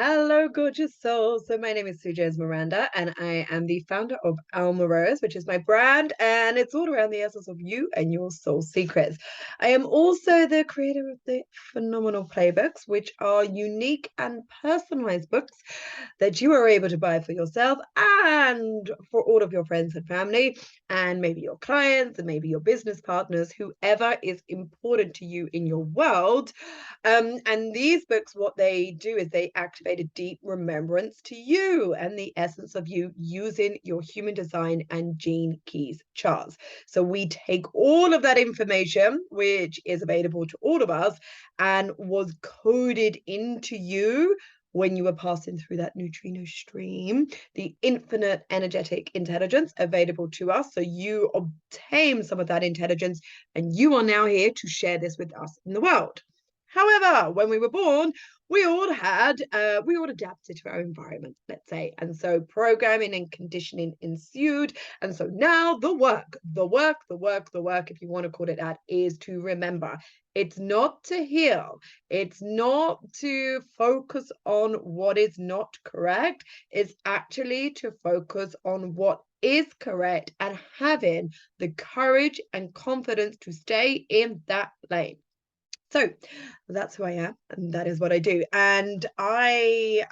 Hello, gorgeous souls. So my name is Jones-Miranda, and I am the founder of Alma Rose, which is my brand, and it's all around the essence of you and your soul secrets. I am also the creator of the phenomenal playbooks, which are unique and personalized books that you are able to buy for yourself and for all of your friends and family, and maybe your clients and maybe your business partners, whoever is important to you in your world. And these books, what they do is they activate a deep remembrance to you and the essence of you using your human design and gene keys charts. So we take all of that information, which is available to all of us and was coded into you when you were passing through that neutrino stream, the infinite energetic intelligence available to us. So you obtain some of that intelligence, and you are now here to share this with us in the world. However, when we were born, we all adapted to our environment, let's say. And so programming and conditioning ensued. And so now the work, if you want to call it that, is to remember. It's not to heal. It's not to focus on what is not correct. It's actually to focus on what is correct and having the courage and confidence to stay in that lane. So that's who I am, and that is what I do. And I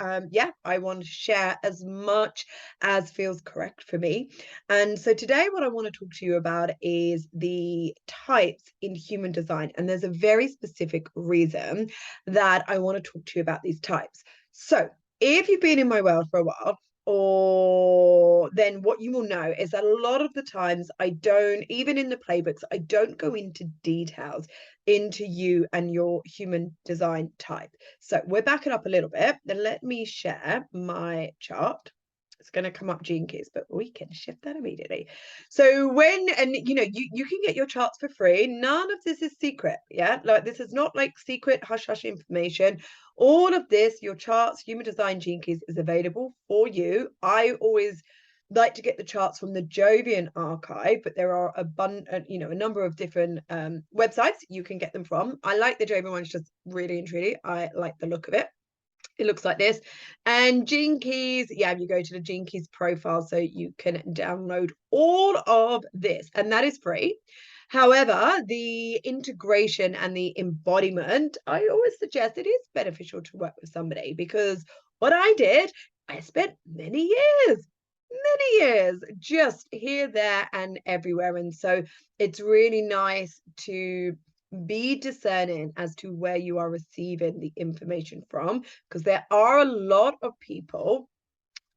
want to share as much as feels correct for me. And so today, what I want to talk to you about is the types in human design. And there's a very specific reason that I want to talk to you about these types. So if you've been in my world for a while, or then what you will know is that a lot of the times I don't, even in the playbooks, I don't go into details into you and your human design type. So we're backing up a little bit. Then let me share my chart. It's going to come up gene keys, but we can shift that immediately. So you can get your charts for free. None of this is secret. Yeah. Like this is not like secret hush hush information. All of this, your charts, human design gene keys is available for you. I always like to get the charts from the Jovian archive, but there are a number of different websites you can get them from. I like the Jovian ones just really and truly. I like the look of it. It looks like this. And Gene Keys, you go to the Gene Keys profile so you can download all of this, and that is free. However, the integration and the embodiment, I always suggest it is beneficial to work with somebody, because what I did, I spent many years just here, there, and everywhere. And so it's really nice to be discerning as to where you are receiving the information from, because there are a lot of people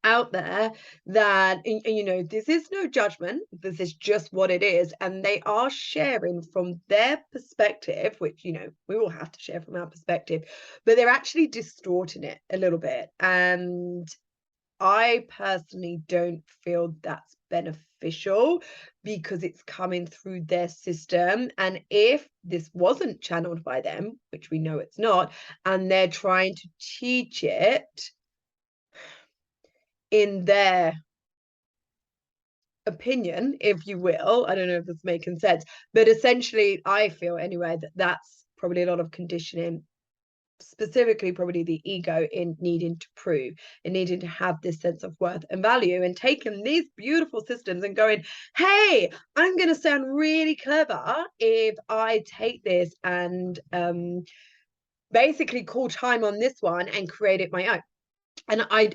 out there that, this is no judgment, this is just what it is, and they are sharing from their perspective, which we all have to share from our perspective, but they're actually distorting it a little bit, and I personally don't feel that's beneficial, because it's coming through their system. And if this wasn't channeled by them, which we know it's not, and they're trying to teach it in their opinion, if you will, I don't know if it's making sense, but essentially, I feel anyway that that's probably a lot of conditioning, specifically probably the ego, in needing to prove and needing to have this sense of worth and value, and taking these beautiful systems and going, hey, I'm going to sound really clever if I take this and basically call time on this one and create it my own. And I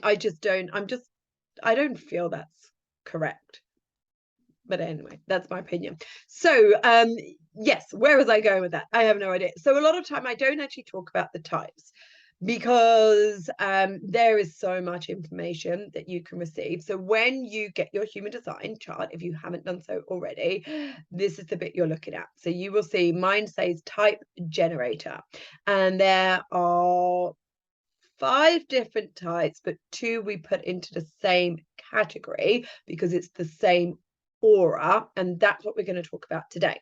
don't feel that's correct. But anyway, that's my opinion. So yes, where was I going with that? I have no idea. So a lot of time I don't actually talk about the types, because there is so much information that you can receive. So when you get your human design chart, if you haven't done so already, this is the bit you're looking at. So you will see mine says type generator, and there are 5 different types, but 2 we put into the same category because it's the same aura, and that's what we're going to talk about today,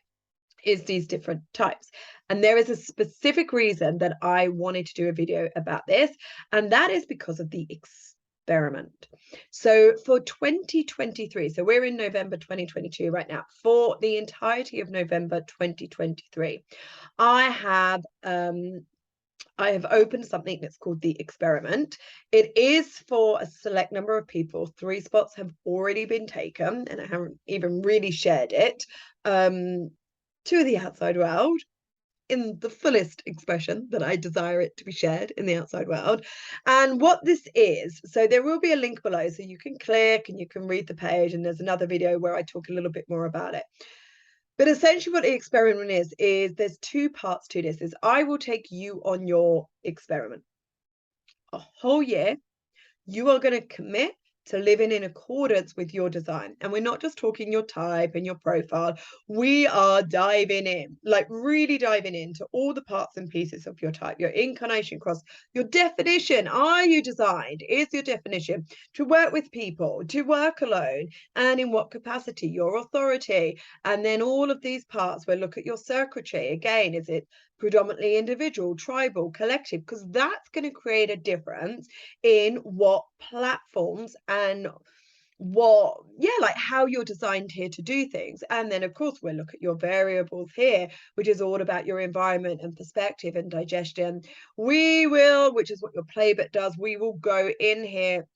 is these different types. And there is a specific reason that I wanted to do a video about this, and that is because of the experiment. So for 2023, so we're in November 2022 right now, for the entirety of November 2023, I have I have opened something that's called the experiment. It is for a select number of people. 3 spots have already been taken, and I haven't even really shared it to the outside world in the fullest expression that I desire it to be shared in the outside world. And what this is, so there will be a link below, so you can click and you can read the page, and there's another video where I talk a little bit more about it. But essentially what the experiment is there's 2 parts to this. Is I will take you on your experiment. A whole year, you are going to commit to living in accordance with your design. And we're not just talking your type and your profile. We are diving in, like really diving into all the parts and pieces of your type, your incarnation cross, your definition. Are you designed? Is your definition to work with people, to work alone, and in what capacity? Your authority. And then all of these parts, we'll look at your circuitry. Again, is it predominantly individual, tribal, collective? Because that's going to create a difference in what platforms and what, like how you're designed here to do things. And then of course we'll look at your variables here, which is all about your environment and perspective and digestion. We will, which is what your playbook does, we will go in here,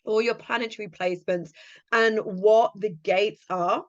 all your planetary placements and what the gates are,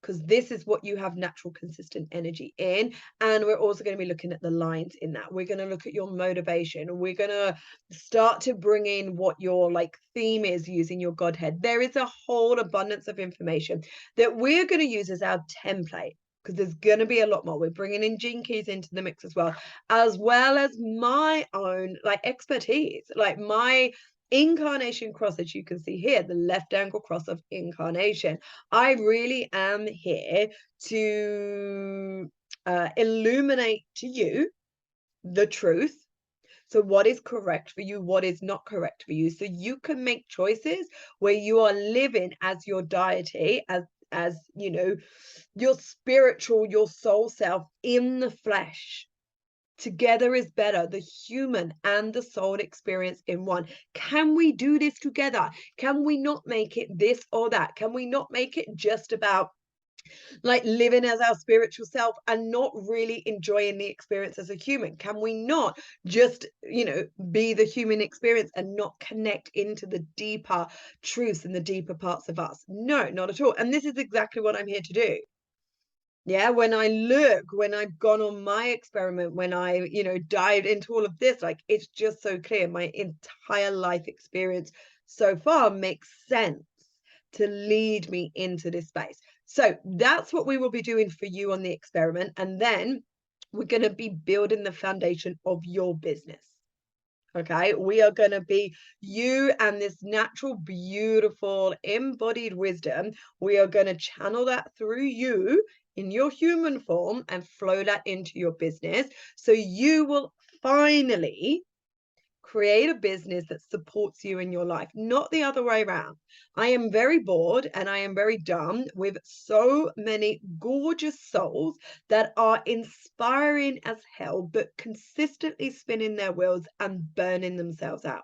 because this is what you have natural consistent energy in. And we're also going to be looking at the lines in that. We're going to look at your motivation. We're going to start to bring in what your theme is using your Godhead. There is a whole abundance of information that we're going to use as our template, because there's going to be a lot more. We're bringing in gene keys into the mix as well as my own expertise, my incarnation cross, as you can see here, the left angle cross of incarnation. I really am here to illuminate to you the truth. So what is correct for you, what is not correct for you, so you can make choices where you are living as your deity, as you know, your spiritual, your soul self in the flesh. Together is better, the human and the soul experience in one. Can we do this together? Can we not make it this or that? Can we not make it just about living as our spiritual self and not really enjoying the experience as a human? Can we not just, be the human experience and not connect into the deeper truths and the deeper parts of us? No, not at all. And this is exactly what I'm here to do. Yeah, when I've gone on my experiment, when I, dived into all of this, it's just so clear. My entire life experience so far makes sense to lead me into this space. So that's what we will be doing for you on the experiment. And then we're going to be building the foundation of your business. Okay, we are going to be you and this natural, beautiful, embodied wisdom. We are going to channel that through you in your human form and flow that into your business. So you will finally create a business that supports you in your life, not the other way around. I am very bored and I am very done with so many gorgeous souls that are inspiring as hell, but consistently spinning their wheels and burning themselves out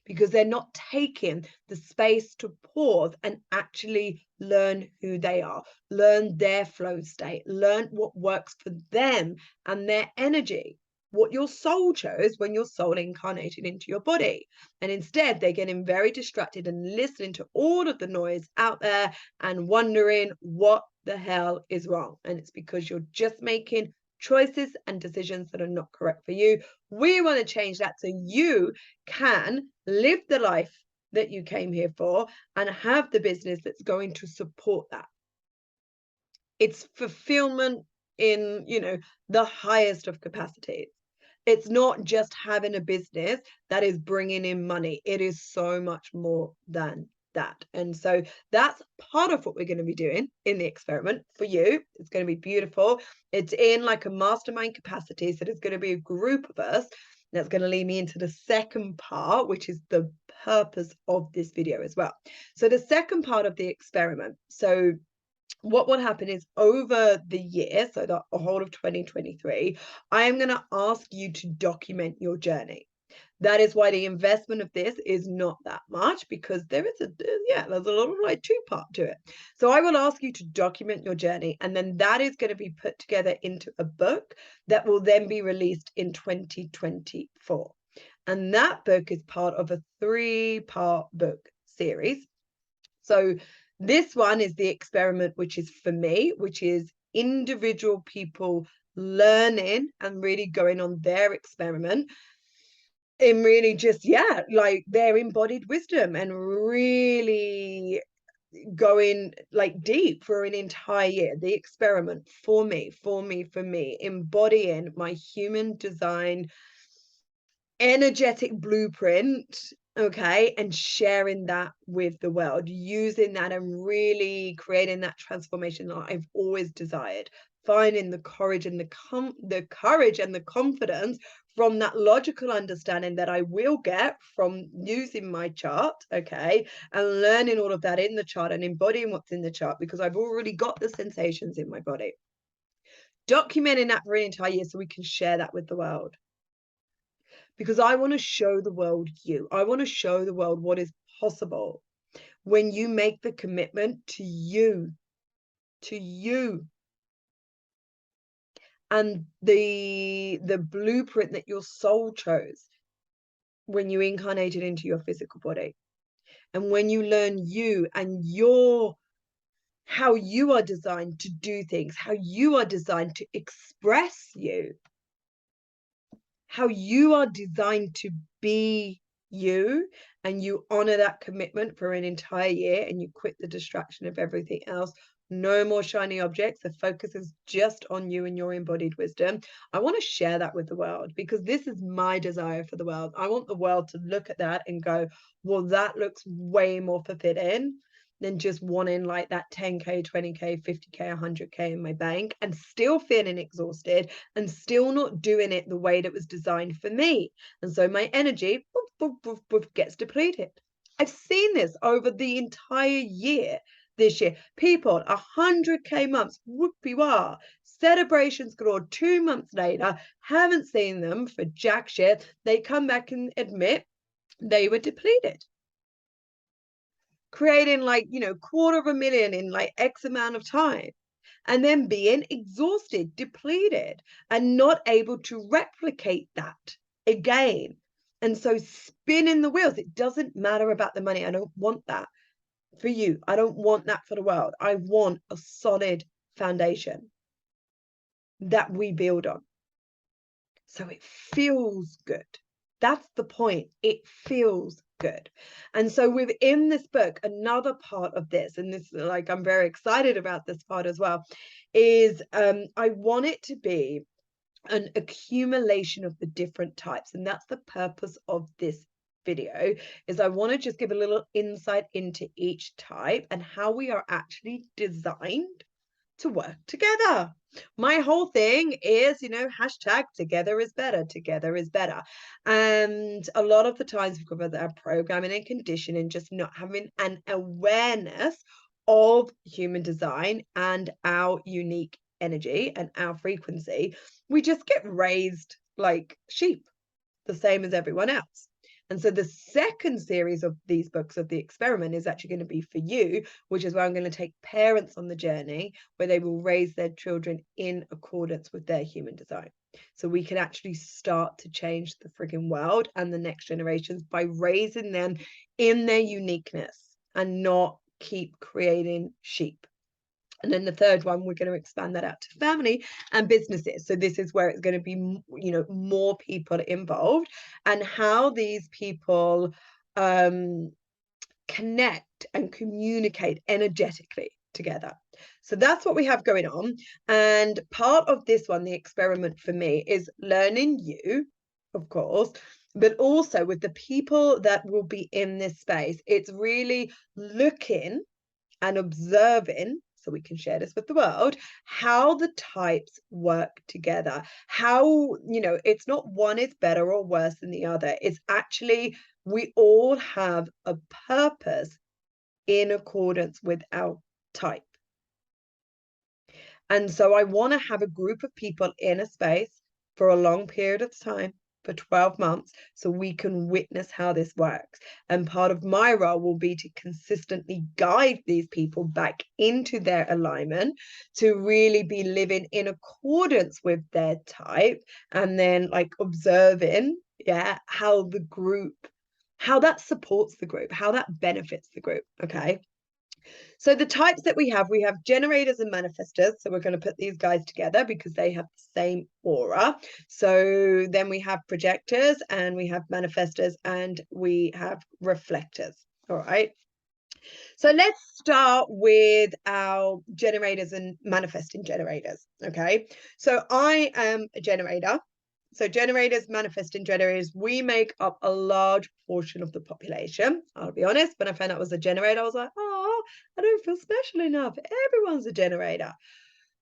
because they're not taking the space to pause and actually learn who they are, learn their flow state, learn what works for them and their energy, what your soul chose when your soul incarnated into your body. And instead, they're getting very distracted and listening to all of the noise out there and wondering what the hell is wrong. And it's because you're just making choices and decisions that are not correct for you. We want to change that so you can live the life that you came here for and have the business that's going to support that. It's fulfillment in, the highest of capacities. It's not just having a business that is bringing in money. It is so much more than that. And so that's part of what we're going to be doing in the experiment for you. It's going to be beautiful. It's in a mastermind capacity. So there's going to be a group of us. That's going to lead me into the second part, which is the purpose of this video as well. So the second part of the experiment. So what will happen is over the year, so the whole of 2023, I am going to ask you to document your journey. That is why the investment of this is not that much, because there's a lot of like two-part to it. So I will ask you to document your journey, and then that is going to be put together into a book that will then be released in 2024. And that book is part of a 3-part book series. So this one is the experiment, which is for me, which is individual people learning and really going on their experiment and really just, yeah, like their embodied wisdom and really going like deep for an entire year. The experiment for me, embodying my human design energetic blueprint, okay, and sharing that with the world, using that and really creating that transformation that I've always desired, finding the courage and the confidence from that logical understanding that I will get from using my chart, okay, and learning all of that in the chart and embodying what's in the chart, because I've already got the sensations in my body. Documenting that for an entire year so we can share that with the world, because I want to show the world you. I want to show the world what is possible when you make the commitment to you, and the blueprint that your soul chose when you incarnated into your physical body. And when you learn you and how you are designed to do things, how you are designed to express you, how you are designed to be you, and you honor that commitment for an entire year, and you quit the distraction of everything else. No more shiny objects. The focus is just on you and your embodied wisdom. I want to share that with the world, because this is my desire for the world. I want the world to look at that and go, well, that looks way more fulfilling than just wanting like that 10K, 20K, 50K, 100K in my bank, and still feeling exhausted and still not doing it the way that was designed for me. And so my energy gets depleted. I've seen this over the entire year this year. People, 100K months, whoopie-wah, celebrations galore. 2 months later, haven't seen them for jack shit. They come back and admit they were depleted, creating like, 250,000 in like X amount of time, and then being exhausted, depleted, and not able to replicate that again. And so spinning the wheels, it doesn't matter about the money. I don't want that for you. I don't want that for the world. I want a solid foundation that we build on. So it feels good. That's the point. It feels good. And so within this book, another part of this, and this, like, I'm very excited about this part as well, is I want it to be an accumulation of the different types. And that's the purpose of this video, is I want to just give a little insight into each type and how we are actually designed to work together. My whole thing is, hashtag together is better, together is better. And a lot of the times because of our programming and conditioning, just not having an awareness of human design and our unique energy and our frequency, we just get raised like sheep, the same as everyone else. And so the second series of these books of the experiment is actually going to be for you, which is where I'm going to take parents on the journey where they will raise their children in accordance with their human design. So we can actually start to change the frigging world and the next generations by raising them in their uniqueness and not keep creating sheep. And then the third one, we're going to expand that out to family and businesses. So this is where it's going to be, more people involved, and how these people connect and communicate energetically together. So that's what we have going on. And part of this one, the experiment for me, is learning you, of course, but also with the people that will be in this space. It's really looking and observing, so we can share this with the world, how the types work together. How, it's not one is better or worse than the other. It's actually, we all have a purpose in accordance with our type. And so I want to have a group of people in a space for a long period of time for 12 months so we can witness how this works. And part of my role will be to consistently guide these people back into their alignment to really be living in accordance with their type, and then like observing, how the group, how that supports the group, how that benefits the group. Okay. So the types that we have generators and manifestors. So we're going to put these guys together because they have the same aura. So then we have projectors and we have manifestors and we have reflectors. All right. So let's start with our generators and manifesting generators. Okay. So I am a generator. So generators, manifesting generators, we make up a large portion of the population. I'll be honest, when I found out I was a generator, I was like, oh, I don't feel special enough. Everyone's a generator.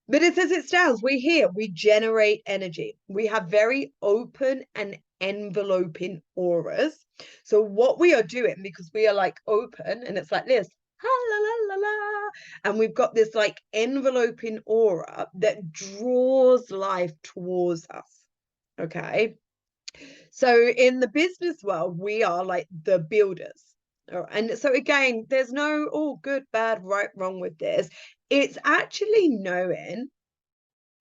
But it's as it stands, we generate energy. We have very open and enveloping auras. So what we are doing, because we are like open and it's like this, la la la la, and we've got this like enveloping aura that draws life towards us. Okay. So in the business world, we are like the builders. And so again, there's no good, bad, right, wrong with this. It's actually knowing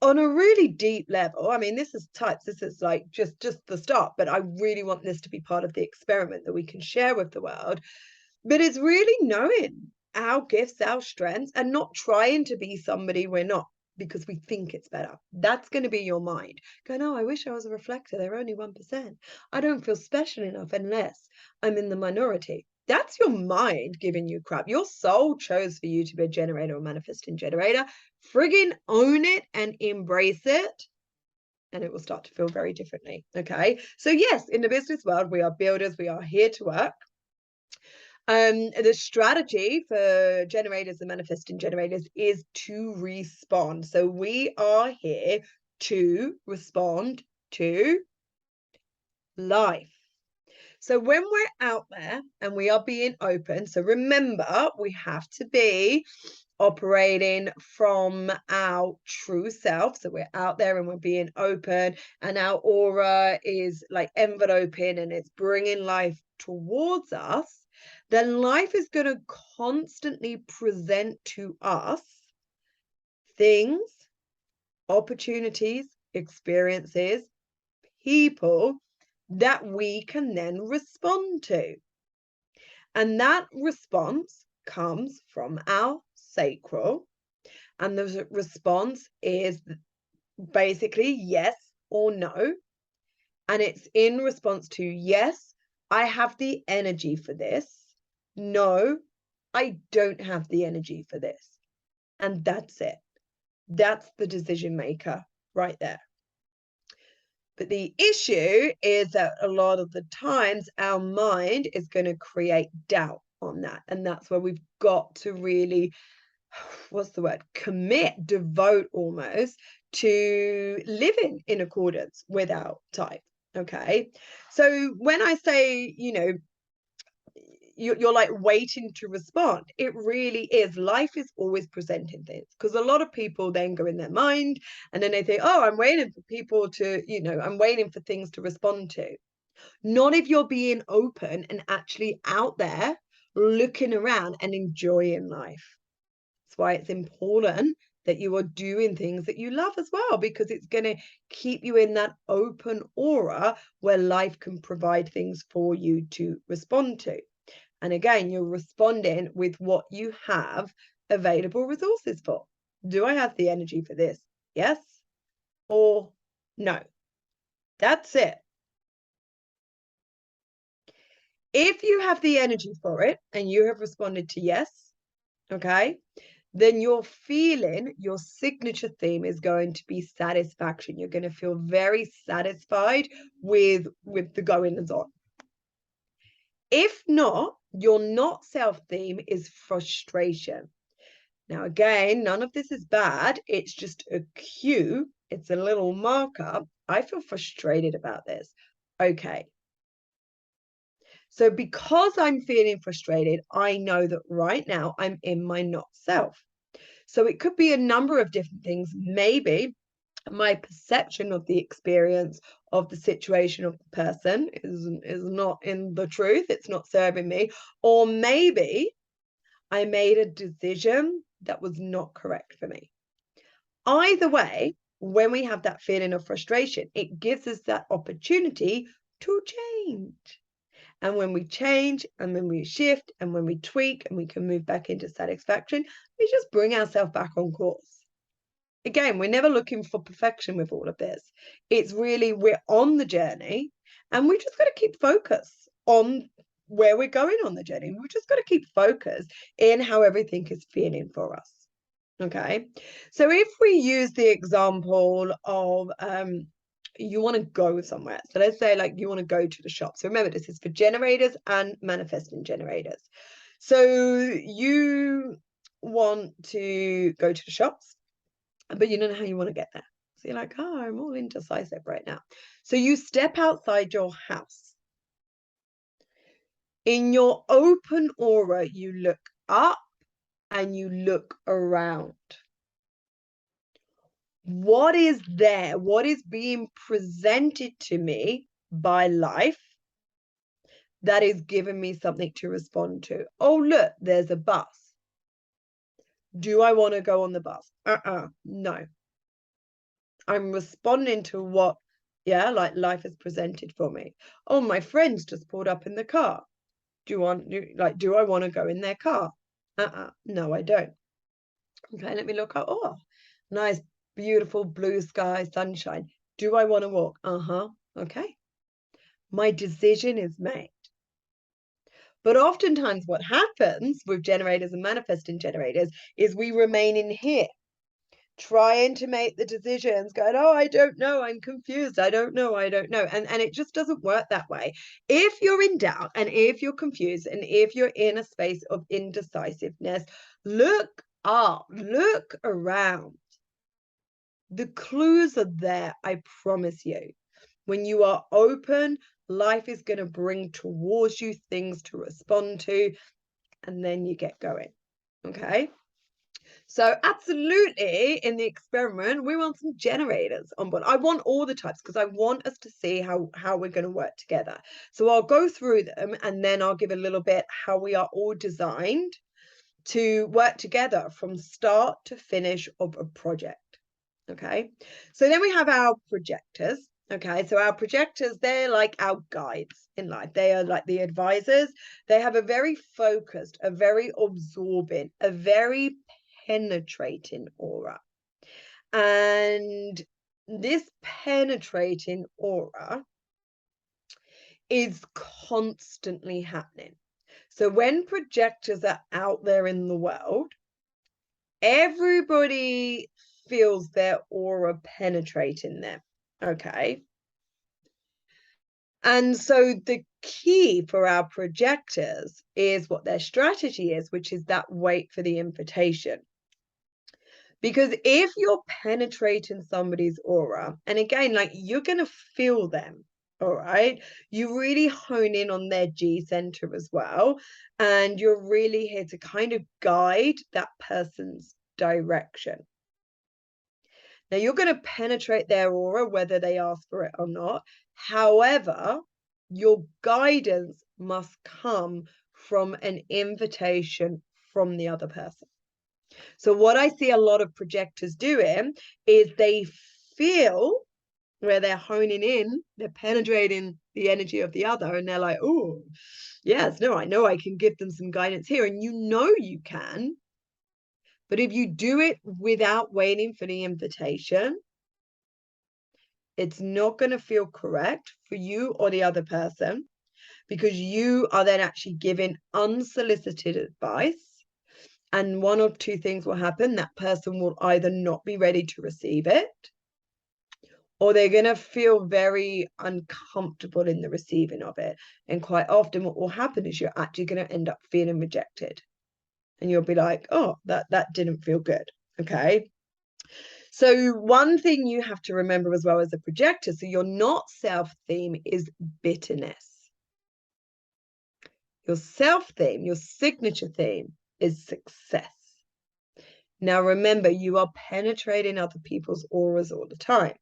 on a really deep level. I mean, this is types, this is like just the start, but I really want this to be part of the experiment that we can share with the world. But it's really knowing our gifts, our strengths, and not trying to be somebody we're not because we think it's better. That's going to be your mind. Go, no, I wish I was a reflector. They're only 1%. I don't feel special enough unless I'm in the minority. That's your mind giving you crap. Your soul chose for you to be a generator or manifesting generator. Friggin' own it and embrace it, and it will start to feel very differently. Okay. So yes, in the business world, we are builders. We are here to work. The strategy for generators and manifesting generators is to respond. So we are here to respond to life. So when we're out there and we are being open, so remember, we have to be operating from our true self. So we're out there and we're being open, and our aura is like enveloping and it's bringing life towards us. Then life is going to constantly present to us things, opportunities, experiences, people that we can then respond to. And that response comes from our sacral. And the response is basically yes or no. And it's in response to yes, I have the energy for this. No, I don't have the energy for this. And that's it. That's the decision maker right there. But the issue is that a lot of the times our mind is going to create doubt on that. And that's where we've got to really, what's the word? Commit, devote almost to living in accordance with our type. Okay. So when I say, you're like waiting to respond, it really is, life is always presenting things, because a lot of people then go in their mind and then they think, oh, I'm waiting for people to, I'm waiting for things to respond to. Not if you're being open and actually out there looking around and enjoying life. That's why it's important that you are doing things that you love as well, because it's going to keep you in that open aura where life can provide things for you to respond to. And again, you're responding with what you have available resources for. Do I have the energy for this? Yes or no? That's it. If you have the energy for it and you have responded to yes, okay, then your feeling, your signature theme is going to be satisfaction. You're going to feel very satisfied with the goings on. If not, your not self theme is frustration. Now, again, none of this is bad. It's just a cue. It's a little marker. I feel frustrated about this. Okay. So because I'm feeling frustrated, I know that right now I'm in my not self. So it could be a number of different things. Maybe my perception of the experience of the situation of the person is not in the truth, it's not serving me, or maybe I made a decision that was not correct for me. Either way, when we have that feeling of frustration, it gives us that opportunity to change. And when we change and when we shift and when we tweak and we can move back into satisfaction, we just bring ourselves back on course. Again, we're never looking for perfection with all of this. It's really, we're on the journey and we just got to keep focus on where we're going on the journey. We've just got to keep focus in how everything is feeling for us. Okay. So if we use the example of you want to go somewhere. So let's say like you want to go to the shop. So remember, this is for generators and manifesting generators. So you want to go to the shops, but you don't know how you want to get there. So you're like, oh, I'm all indecisive right now. So you step outside your house. In your open aura, you look up and you look around. What is there? What is being presented to me by life that is giving me something to respond to? Oh, look, there's a bus. Do I want to go on the bus? No. I'm responding to what, like life has presented for me. Oh, my friends just pulled up in the car. Do I want to go in their car? No, I don't. Okay, let me look up. Oh, nice, beautiful blue sky, sunshine. Do I want to walk? Okay. My decision is made. But oftentimes what happens with generators and manifesting generators is we remain in here, trying to make the decisions, going, oh, I don't know, I'm confused, I don't know. And it just doesn't work that way. If you're in doubt and if you're confused and if you're in a space of indecisiveness, look up, look around. The clues are there, I promise you. When you are open, life is going to bring towards you things to respond to, and then you get going. Okay. So absolutely, in the experiment, we want some generators on board. I want all the types because I want us to see how we're going to work together. So I'll go through them and then I'll give a little bit how we are all designed to work together from start to finish of a project. Okay, so then we have our projectors. Okay, so our projectors, they're like our guides in life. They are like the advisors. They have a very focused, a very absorbing, a very penetrating aura. And this penetrating aura is constantly happening. So when projectors are out there in the world, everybody feels their aura penetrating them. Okay. And so the key for our projectors is what their strategy is, which is that wait for the invitation. Because if you're penetrating somebody's aura, and again, like you're going to feel them, all right? You really hone in on their G center as well. And you're really here to kind of guide that person's direction. Now, you're going to penetrate their aura, whether they ask for it or not. However, your guidance must come from an invitation from the other person. So what I see a lot of projectors doing is they feel where they're honing in, they're penetrating the energy of the other, and they're like, oh, yes, no, I know I can give them some guidance here. And you know you can. But if you do it without waiting for the invitation, it's not going to feel correct for you or the other person because you are then actually giving unsolicited advice. And one of two things will happen. That person will either not be ready to receive it, or they're going to feel very uncomfortable in the receiving of it. And quite often what will happen is you're actually going to end up feeling rejected. And you'll be like, oh, that didn't feel good. Okay. So one thing you have to remember as well as a projector, so your not self theme is bitterness. Your self theme, your signature theme is success. Now remember, you are penetrating other people's auras all the time.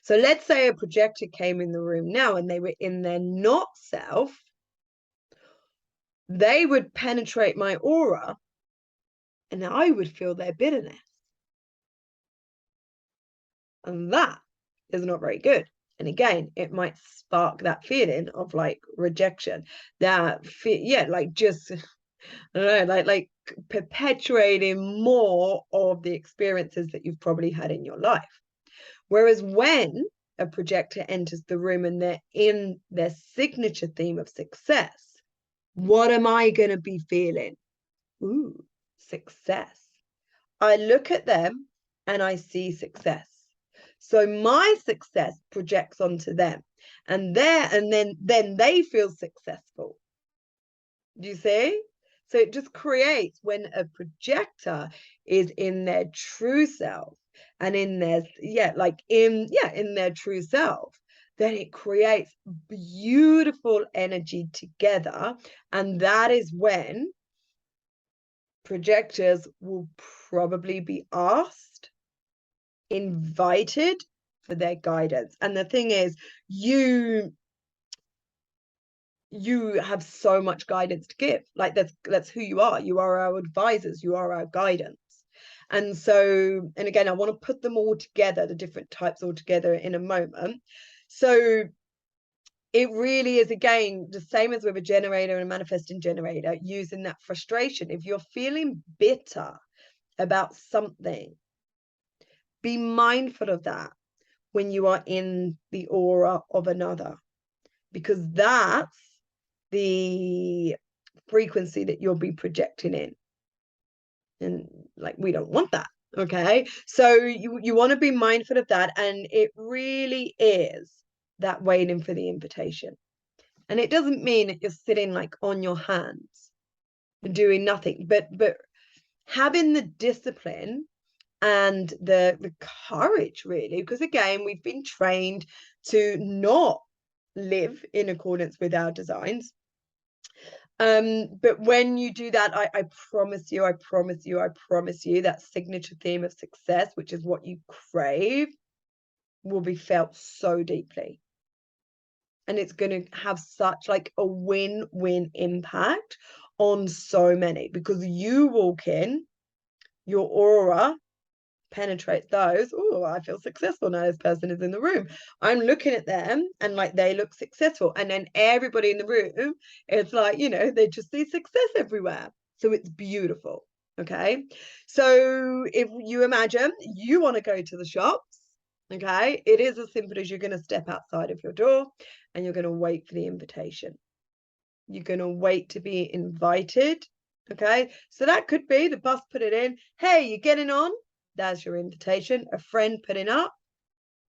So let's say a projector came in the room now and they were in their not self, they would penetrate my aura and I would feel their bitterness. And that is not very good. And again, it might spark that feeling of like rejection, that yeah, like just I don't know, like perpetuating more of the experiences that you've probably had in your life. Whereas when a projector enters the room and they're in their signature theme of success, what am I going to be feeling? Ooh, success. I look at them and I see success. So my success projects onto them, and then they feel successful. Do you see? So it just creates, when a projector is in their true self and in their in their true self, then it creates beautiful energy together. And that is when projectors will probably be asked, invited for their guidance. And the thing is, you have so much guidance to give. Like that's who you are. You are our advisors, you are our guidance. And so, and again, I want to put them all together, the different types all together in a moment. So it really is, again, the same as with a generator and a manifesting generator, using that frustration. If you're feeling bitter about something, be mindful of that when you are in the aura of another, because that's the frequency that you'll be projecting in. And like, we don't want that. Okay. So you want to be mindful of that. And it really is that waiting for the invitation. And it doesn't mean that you're sitting like on your hands and doing nothing, but having the discipline and the courage, really, because again, we've been trained to not live in accordance with our designs. But when you do that, I promise you, that signature theme of success, which is what you crave, will be felt so deeply. And it's going to have such like a win-win impact on so many, because you walk in, your aura penetrates those. Oh, I feel successful now. This person is in the room. I'm looking at them and like they look successful. And then everybody in the room, it's like, they just see success everywhere. So it's beautiful. Okay. So if you imagine you want to go to the shops, okay, it is as simple as you're going to step outside of your door and you're going to wait for the invitation. You're going to wait to be invited. Okay. So that could be the bus put it in. Hey, you're getting on? That's your invitation. A friend putting up,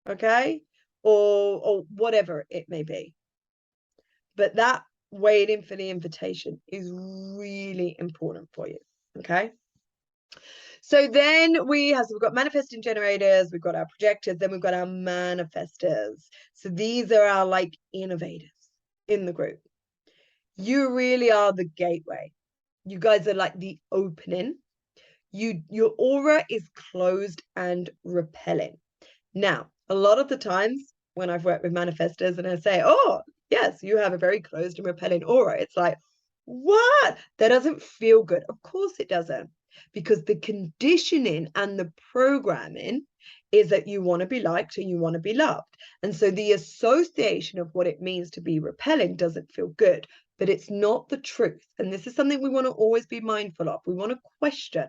okay, or whatever it may be. But that waiting for the invitation is really important for you, okay? So then we've got manifesting generators, we've got our projectors, then we've got our manifestors. So these are our like innovators in the group. You really are the gateway. You guys are like the opening. Your aura is closed and repelling. Now, a lot of the times when I've worked with manifestors and I say, oh, yes, you have a very closed and repelling aura, it's like, what? That doesn't feel good. Of course it doesn't, because the conditioning and the programming is that you want to be liked and you want to be loved. And so the association of what it means to be repelling doesn't feel good, but it's not the truth. And this is something we want to always be mindful of. We want to question.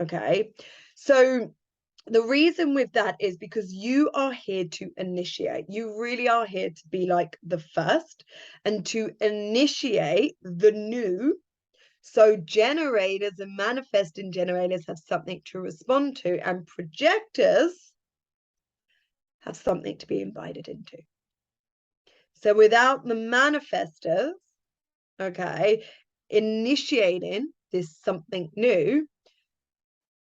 Okay, so the reason with that is because you are here to initiate. You really are here to be like the first and to initiate the new. So generators and manifesting generators have something to respond to, and projectors have something to be invited into. So without the manifestors, okay, initiating this something new,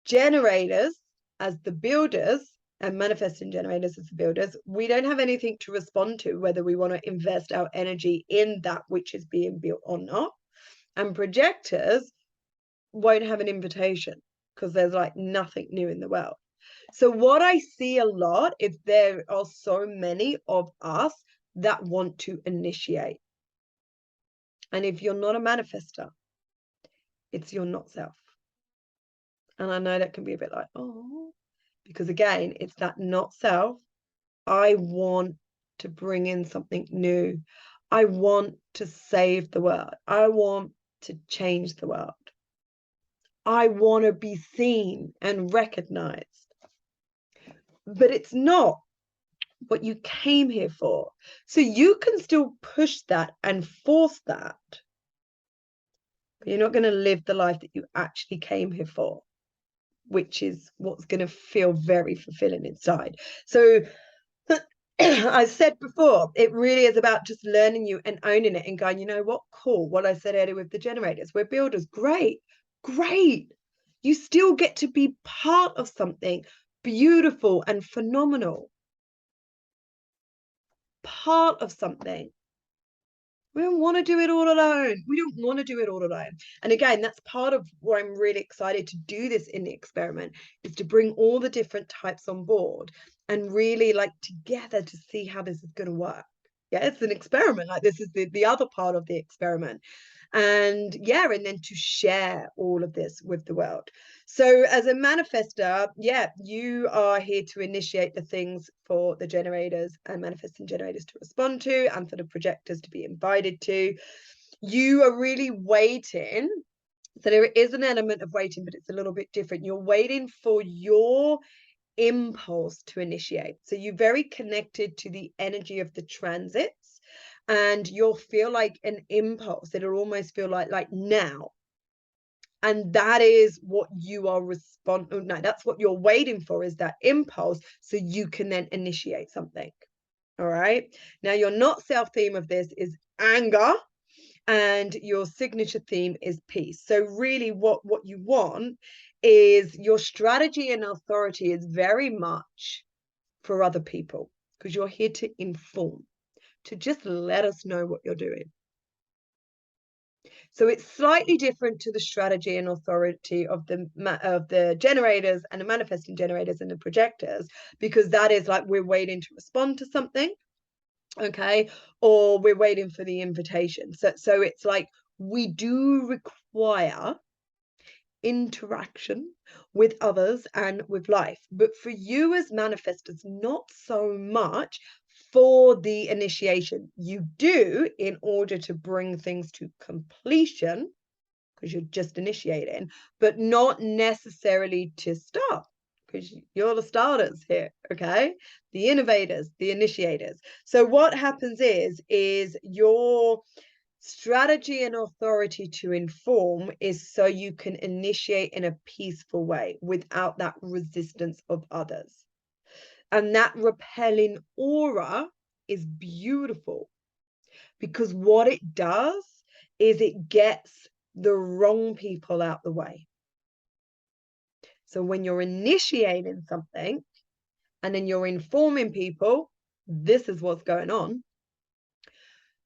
generators as the builders and manifesting generators as the builders, we don't have anything to respond to whether we want to invest our energy in that which is being built or not. And projectors won't have an invitation because there's like nothing new in the world. So what I see a lot is there are so many of us that want to initiate. And if you're not a manifester, it's your not self. And I know that can be a bit like, oh, because again, it's that not self. I want to bring in something new. I want to save the world. I want to change the world. I want to be seen and recognized. But it's not what you came here for. So you can still push that and force that. But you're not going to live the life that you actually came here for, which is what's going to feel very fulfilling inside. So I said before, it really is about just learning you and owning it and going, you know what, cool. What I said earlier with the generators, we're builders. Great, great. You still get to be part of something beautiful and phenomenal. Part of something. We don't want to do it all alone. We don't want to do it all alone. And again, that's part of why I'm really excited to do this in the experiment, is to bring all the different types on board and really like together to see how this is going to work. Yeah, it's an experiment. Like this is the other part of the experiment. And yeah, and then to share all of this with the world. So as a manifester, yeah, you are here to initiate the things for the generators and manifesting generators to respond to, and for the projectors to be invited to. You are really waiting. So there is an element of waiting, but it's a little bit different. You're waiting for your impulse to initiate. So you're very connected to the energy of the transits, and you'll feel like an impulse. It'll almost feel like now. And that is what you are responding. No, that's what you're waiting for, is that impulse, so you can then initiate something. All right. Now, your not self theme of this is anger, and your signature theme is peace. So really what you want is your strategy and authority is very much for other people, because you're here to inform, to just let us know what you're doing. So it's slightly different to the strategy and authority of the generators and the manifesting generators and the projectors, because that is like we're waiting to respond to something, okay, or we're waiting for the invitation. So it's like we do require interaction with others and with life. But for you as manifestors, not so much for the initiation. You do in order to bring things to completion, because you're just initiating, but not necessarily to start, because you're the starters here, okay? The innovators, the initiators. So what happens is your strategy and authority to inform is so you can initiate in a peaceful way without that resistance of others. And that repelling aura is beautiful, because what it does is it gets the wrong people out the way. So when you're initiating something and then you're informing people, this is what's going on,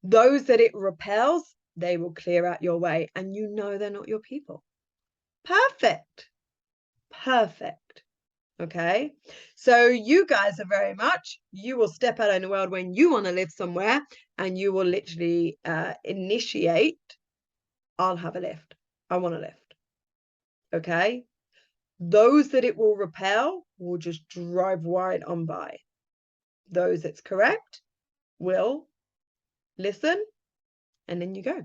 those that it repels, they will clear out your way, and you know they're not your people. Perfect. Perfect. Okay. So you guys are very much, you will step out in the world when you want to live somewhere, and you will literally initiate, I'll have a lift. I want a lift. Okay. Those that it will repel will just drive right on by. Those that's correct will listen, and then you go.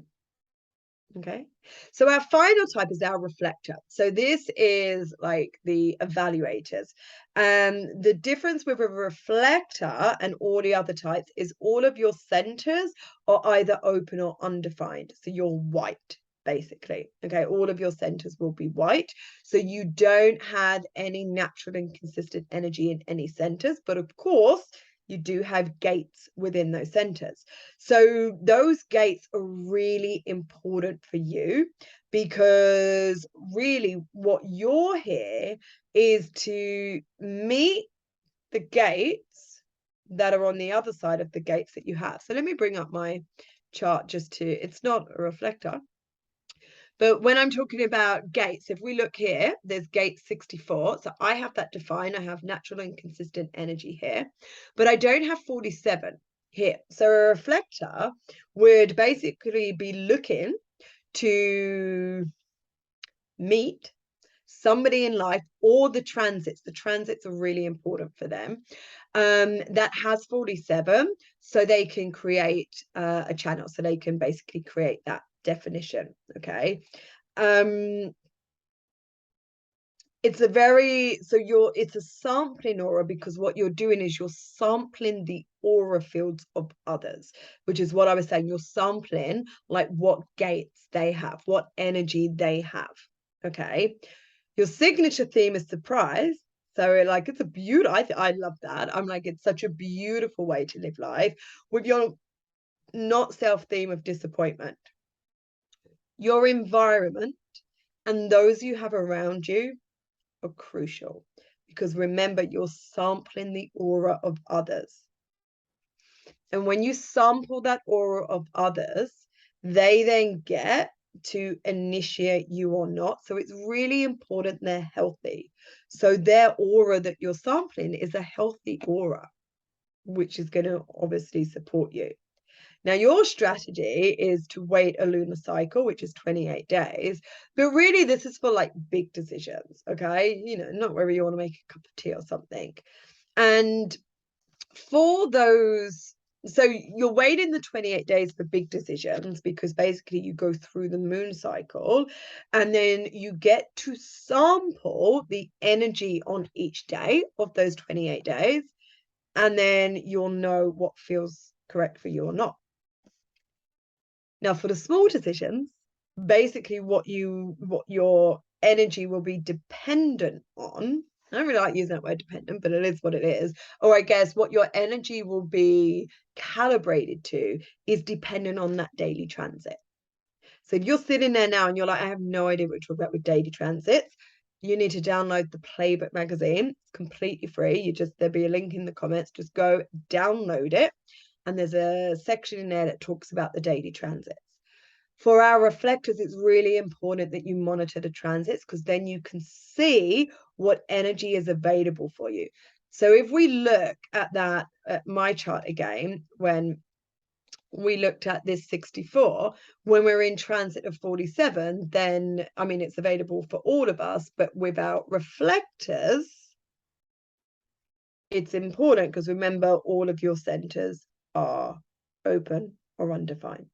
Okay, so our final type is our reflector. So this is like the evaluators. The difference with a reflector and all the other types is all of your centers are either open or undefined. So you're white, basically. Okay, all of your centers will be white. So you don't have any natural and consistent energy in any centers. But of course, you do have gates within those centers. So those gates are really important for you, because really what you're here is to meet the gates that are on the other side of the gates that you have. So let me bring up my chart just to, it's not a reflector, But when I'm talking about gates, if we look here, there's gate 64. So I have that defined. I have natural and consistent energy here, but I don't have 47 here. So a reflector would basically be looking to meet somebody in life, or the transits. The transits are really important for them. That has 47, so they can create a channel. So they can basically create that definition. Okay. It's a very, so it's a sampling aura, because what you're doing is you're sampling the aura fields of others, which is what I was saying. You're sampling like what gates they have, what energy they have. Okay. Your signature theme is surprise. So like it's a beautiful, I love that. I'm like, it's such a beautiful way to live life with your not self theme of disappointment. Your environment and those you have around you are crucial, because remember, you're sampling the aura of others. And when you sample that aura of others, they then get to initiate you or not. So it's really important they're healthy. So their aura that you're sampling is a healthy aura, which is going to obviously support you. Now, your strategy is to wait a lunar cycle, which is 28 days. But really, this is for like big decisions, okay? You know, not whether you want to make a cup of tea or something. And for those, so you're waiting the 28 days for big decisions, because basically you go through the moon cycle and then you get to sample the energy on each day of those 28 days. And then you'll know what feels correct for you or not. Now, for the small decisions, basically what your energy will be dependent on. I don't really like using that word dependent, but it is what it is. Or I guess what your energy will be calibrated to is dependent on that daily transit. So if you're sitting there now and you're like, I have no idea what to talk about with daily transits, you need to download the Playbook magazine. It's completely free. There'll be a link in the comments. Just go download it. And there's a section in there that talks about the daily transits. For our reflectors, it's really important that you monitor the transits, because then you can see what energy is available for you. So if we look at that, at my chart again, when we looked at this 64, when we're in transit of 47, then, I mean, it's available for all of us, but without reflectors, it's important, because remember, all of your centers are open or undefined.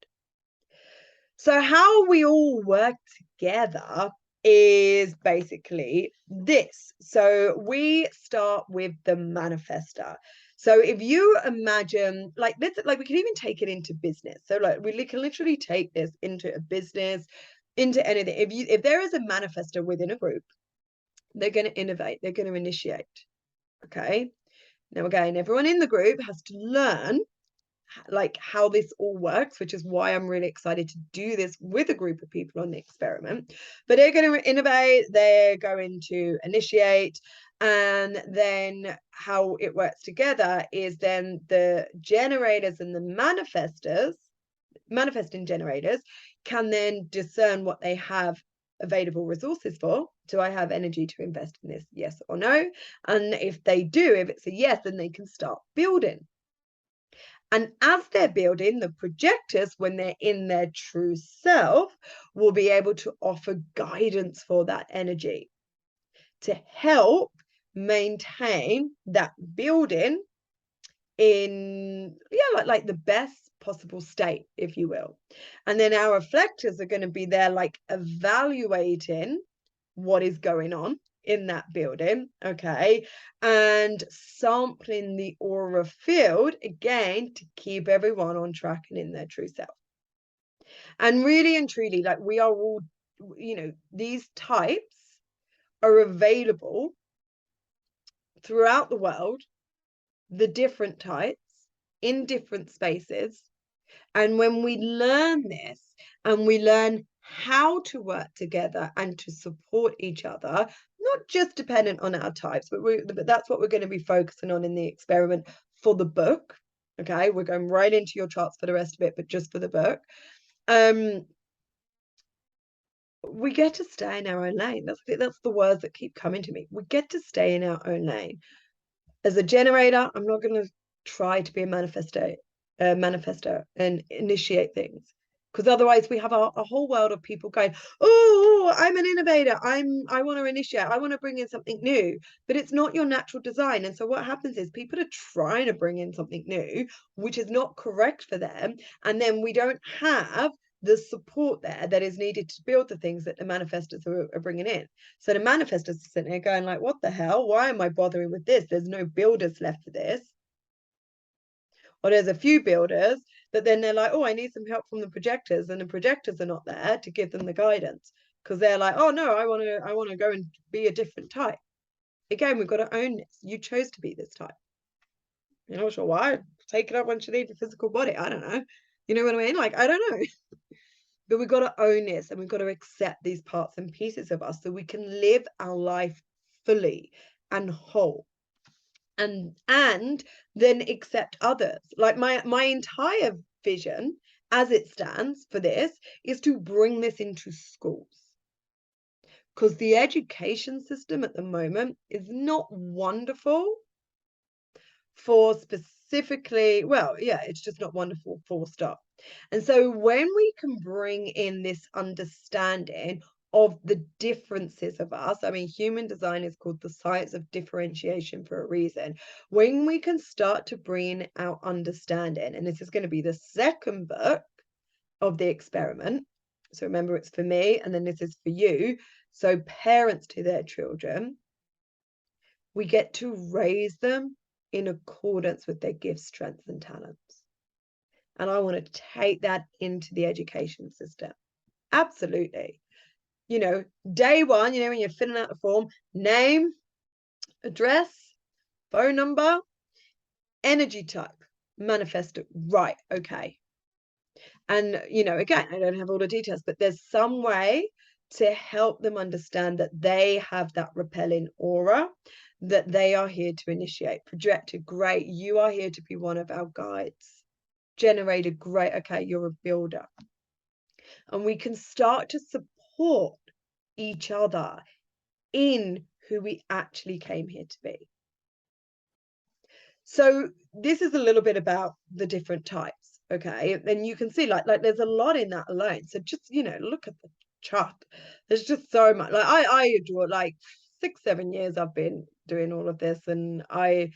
So how we all work together is basically this. So we start with the manifester. So if you imagine, like this, like we can even take it into business. So like we can literally take this into a business, into anything. If there is a manifester within a group, they're going to innovate, they're going to initiate. Okay. Now again, everyone in the group has to learn like how this all works, which is why I'm really excited to do this with a group of people on the experiment. But they're going to innovate, they're going to initiate, and then how it works together is then the generators and the manifesting generators can then discern what they have available resources for. Do I have energy to invest in this? Yes or no? And if they do, if it's a yes, then they can start building. And as they're building, the projectors, when they're in their true self, will be able to offer guidance for that energy to help maintain that building in, yeah, like the best possible state, if you will. And then our reflectors are going to be there, like evaluating what is going on in that building, okay, and sampling the aura field again to keep everyone on track and in their true self. And really and truly, like we are all, you know, these types are available throughout the world, the different types in different spaces. And when we learn this and we learn how to work together and to support each other, not just dependent on our types, but that's what we're going to be focusing on in the experiment for the book. Okay, we're going right into your charts for the rest of it, but just for the book. we get to stay in our own lane. That's the words that keep coming to me. We get to stay in our own lane. As a generator, I'm not going to try to be a manifester and initiate things. Because otherwise we have a whole world of people going, oh, I'm an innovator. I want to initiate. I want to bring in something new. But it's not your natural design. And so what happens is people are trying to bring in something new, which is not correct for them. And then we don't have the support there that is needed to build the things that the manifestors are bringing in. So the manifestors are sitting there going like, what the hell? Why am I bothering with this? There's no builders left for this. Or there's a few builders that then they're like, oh, I need some help from the projectors, and the projectors are not there to give them the guidance because they're like, oh no, I want to go and be a different type. Again, we've got to own this. You chose to be this type. You're not sure why. Take it up once you leave your physical body. I don't know. You know what I mean? Like, I don't know. But we've got to own this, and we've got to accept these parts and pieces of us so we can live our life fully and whole. And then accept others. Like my entire vision as it stands for this is to bring this into schools, because the education system at the moment is not wonderful for specifically, well, yeah, it's just not wonderful, full stop. And so when we can bring in this understanding of the differences of us, I mean, human design is called the science of differentiation for a reason. When we can start to bring our understanding, and this is going to be the second book of the experiment. So remember, it's for me, and then this is for you. So parents to their children, we get to raise them in accordance with their gifts, strengths, and talents. And I want to take that into the education system. Absolutely. You know, day one, you know, when you're filling out the form, name, address, phone number, energy type, manifesto. Right, okay. And, you know, again, I don't have all the details, but there's some way to help them understand that they have that repelling aura, that they are here to initiate. Projector, great. You are here to be one of our guides. Generator, great. Okay, you're a builder. And we can start to support each other in who we actually came here to be. So this is a little bit about the different types, okay? And you can see like there's a lot in that alone. So just, you know, look at the chart. There's just so much. Like I adore, like 6-7 years I've been doing all of this, and the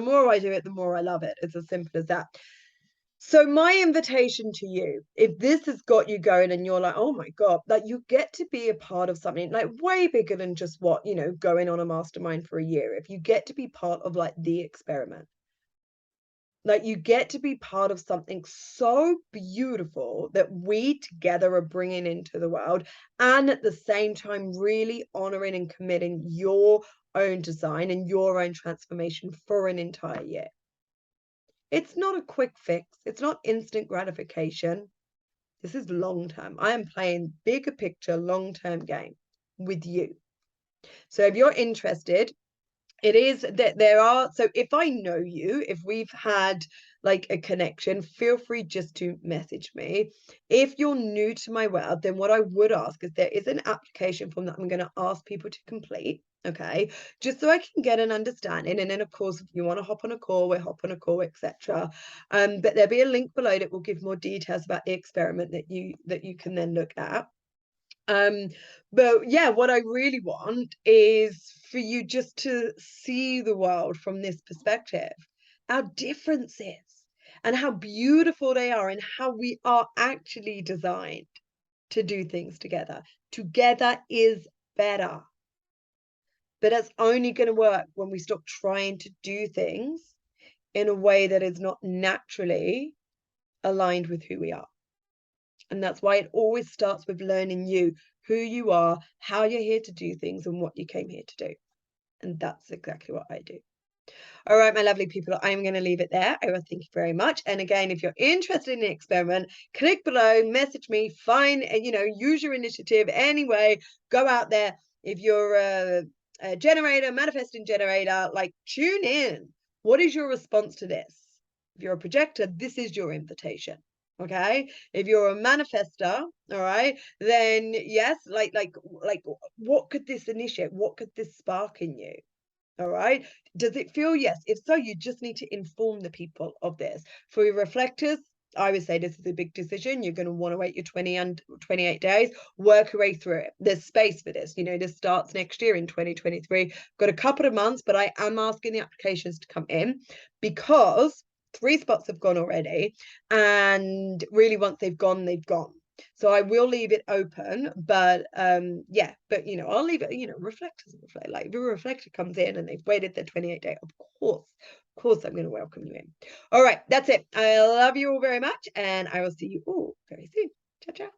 more I do it, the more I love it. It's as simple as that. So my invitation to you, if this has got you going and you're like, oh my God, like you get to be a part of something like way bigger than just what, you know, going on a mastermind for a year. If you get to be part of like the experiment, like you get to be part of something so beautiful that we together are bringing into the world, and at the same time really honoring and committing your own design and your own transformation for an entire year. It's not a quick fix. It's not instant gratification. This is long term. I am playing bigger picture, long term game with you. So if you're interested, it is that there are, so if I know you, if we've had like a connection, feel free just to message me. If you're new to my world, then what I would ask is there is an application form that I'm going to ask people to complete. Okay, just so I can get an understanding. And then of course, if you want to hop on a call, we'll hop on a call, etc. But there'll be a link below that will give more details about the experiment that you can then look at. But yeah, what I really want is for you just to see the world from this perspective, our differences and how beautiful they are, and how we are actually designed to do things together. Together is better. But it's only going to work when we stop trying to do things in a way that is not naturally aligned with who we are. And that's why it always starts with learning you, who you are, how you're here to do things, and what you came here to do. And that's exactly what I do. All right, my lovely people, I'm going to leave it there. I will thank you very much. And again, if you're interested in the experiment, click below, message me, find, you know, use your initiative anyway, go out there. If you're a generator, manifesting generator, like tune in. What is your response to this? If you're a projector, this is your invitation. Okay, if you're a manifester, all right, then yes, like what could this initiate? What could this spark in you? All right. Does it feel yes? If so, you just need to inform the people of this. For your reflectors, I would say this is a big decision. You're going to want to wait your 20 and 28 days, work your way through it. There's space for this. You know, this starts next year in 2023. Got a couple of months, but I am asking the applications to come in because 3 spots have gone already. And really, once they've gone, they've gone. So I will leave it open, but yeah, but I'll leave it, reflectors reflect. Like if a reflector comes in and they've waited their 28 day, of course I'm going to welcome you in. All right, that's it. I love you all very much, and I will see you all very soon. Ciao, ciao.